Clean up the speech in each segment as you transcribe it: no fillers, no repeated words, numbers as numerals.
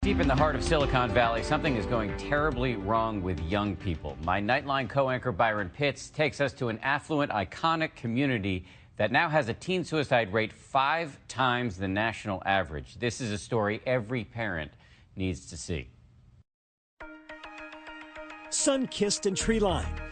Deep in the heart of Silicon Valley, something is going terribly wrong with young people. My Nightline co-anchor Byron Pitts takes us to an affluent, iconic community that now has a teen suicide rate 5 times the national average. This is a story every parent needs to see. Sun-kissed and tree-lined,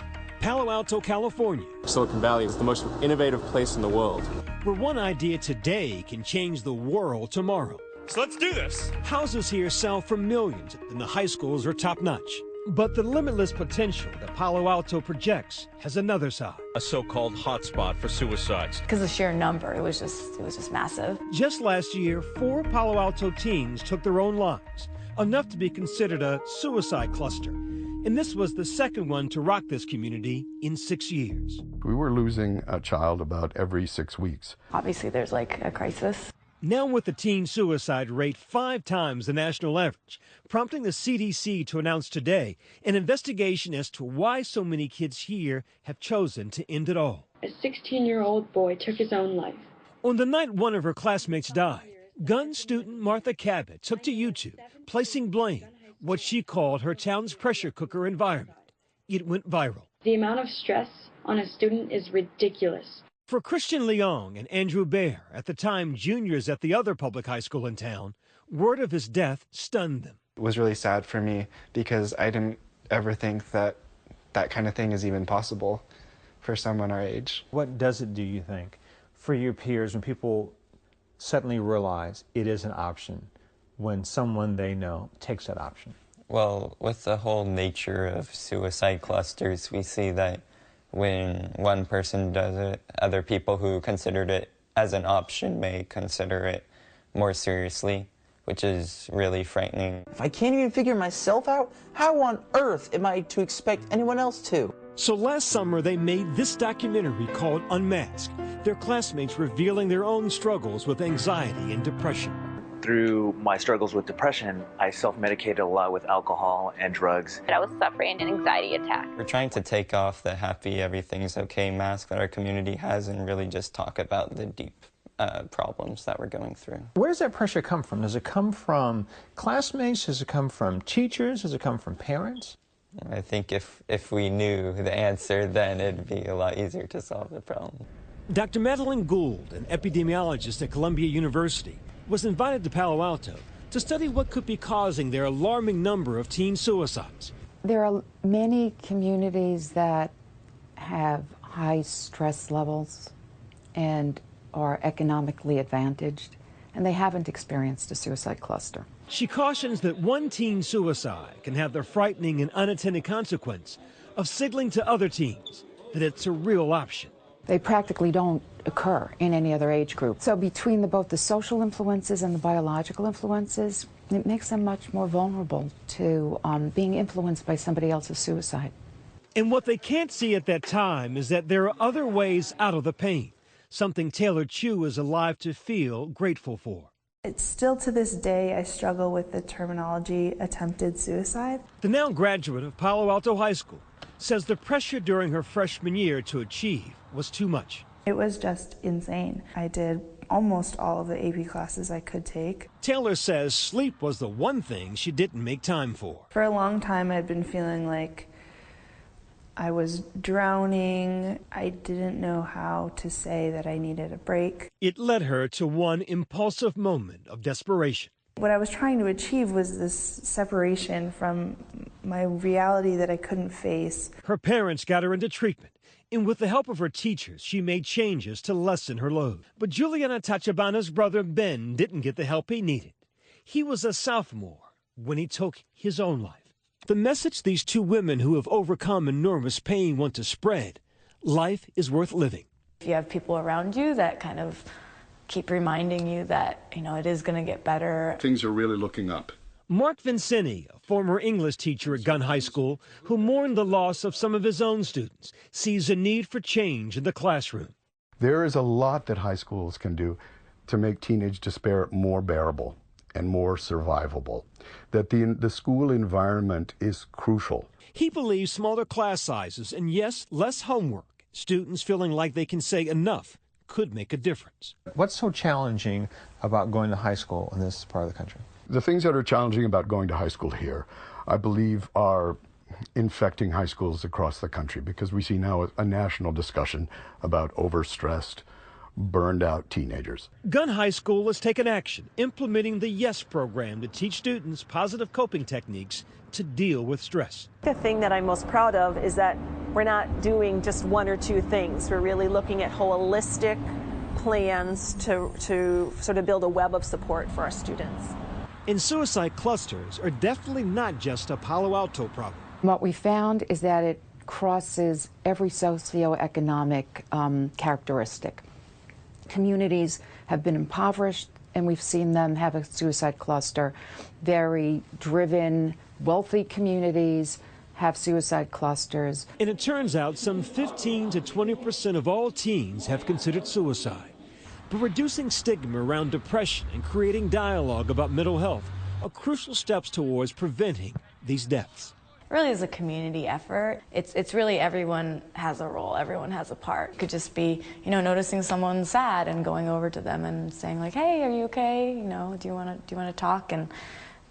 Palo Alto, California. Silicon Valley is the most innovative place in the world. Where one idea today can change the world tomorrow. So let's do this. Houses here sell for millions, and the high schools are top-notch. But the limitless potential that Palo Alto projects has another side. A so-called hotspot for suicides. Because the sheer number, it was just massive. Just last year, 4 Palo Alto teens took their own lives, enough to be considered a suicide cluster. And this was the second one to rock this community in 6 years. We were losing a child about every 6 weeks. Obviously, there's like a crisis. Now with the teen suicide rate 5 times the national average, prompting the CDC to announce today an investigation as to why so many kids here have chosen to end it all. A 16-year-old boy took his own life. On the night one of her classmates died, gun student Martha Cabot took to YouTube, placing blame, what she called her town's pressure cooker environment. It went viral. The amount of stress on a student is ridiculous. For Christian Leong and Andrew Bear, at the time juniors at the other public high school in town, word of his death stunned them. It was really sad for me because I didn't ever think that that kind of thing is even possible for someone our age. What does it do, you think, for your peers when people suddenly realize it is an option when someone they know takes that option? Well, with the whole nature of suicide clusters, we see that when one person does it, other people who considered it as an option may consider it more seriously, which is really frightening. If I can't even figure myself out, how on earth am I to expect anyone else to? So last summer, they made this documentary called Unmasked, their classmates revealing their own struggles with anxiety and depression. Through my struggles with depression, I self-medicated a lot with alcohol and drugs. I was suffering an anxiety attack. We're trying to take off the happy, everything's okay mask that our community has and really just talk about the deep problems that we're going through. Where does that pressure come from? Does it come from classmates? Does it come from teachers? Does it come from parents? I think if we knew the answer, then it'd be a lot easier to solve the problem. Dr. Madeline Gould, an epidemiologist at Columbia University, was invited to Palo Alto to study what could be causing their alarming number of teen suicides. There are many communities that have high stress levels and are economically advantaged, and they haven't experienced a suicide cluster. She cautions that one teen suicide can have the frightening and unintended consequence of signaling to other teens that it's a real option. They practically don't occur in any other age group. So between both the social influences and the biological influences, it makes them much more vulnerable to being influenced by somebody else's suicide. And what they can't see at that time is that there are other ways out of the pain, something Taylor Chu is alive to feel grateful for. It's still to this day I struggle with the terminology attempted suicide. The now graduate of Palo Alto High School says the pressure during her freshman year to achieve was too much. It was just insane. I did almost all of the AP classes I could take. Taylor says sleep was the one thing she didn't make time for. For a long time I'd been feeling like I was drowning. I didn't know how to say that I needed a break. It led her to one impulsive moment of desperation. What I was trying to achieve was this separation from my reality that I couldn't face. Her parents got her into treatment, and with the help of her teachers, she made changes to lessen her load. But Juliana Tachabana's brother Ben didn't get the help he needed. He was a sophomore when he took his own life. The message these two women who have overcome enormous pain want to spread: life is worth living. If you have people around you that kind of keep reminding you that, it is going to get better. Things are really looking up. Mark Vincini, a former English teacher at Gunn High School who mourned the loss of some of his own students, sees a need for change in the classroom. There is a lot that high schools can do to make teenage despair more bearable and more survivable. That the school environment is crucial. He believes smaller class sizes and, yes, less homework, students feeling like they can say enough, could make a difference. What's so challenging about going to high school in this part of the country? The things that are challenging about going to high school here, I believe, are infecting high schools across the country, because we see now a national discussion about overstressed, burned out teenagers. Gunn High School has taken action, implementing the YES program to teach students positive coping techniques to deal with stress. The thing that I'm most proud of is that we're not doing just one or two things. We're really looking at holistic plans to sort of build a web of support for our students. And suicide clusters are definitely not just a Palo Alto problem. What we found is that it crosses every socioeconomic characteristic. Communities have been impoverished, and we've seen them have a suicide cluster. Very driven, wealthy communities have suicide clusters. And it turns out some 15 to 20% of all teens have considered suicide. But reducing stigma around depression and creating dialogue about mental health are crucial steps towards preventing these deaths. It really is a community effort. It's really everyone has a role, everyone has a part. It could just be, noticing someone sad and going over to them and saying like, hey, are you okay? Do you want to talk? And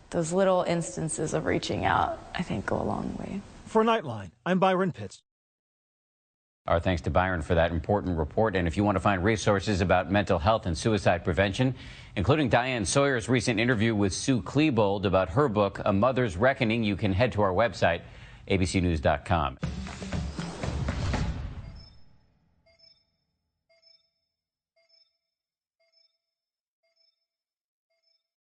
those little instances of reaching out, I think, go a long way. For Nightline, I'm Byron Pitts. Our thanks to Byron for that important report. And if you want to find resources about mental health and suicide prevention, including Diane Sawyer's recent interview with Sue Klebold about her book, A Mother's Reckoning, you can head to our website, abcnews.com.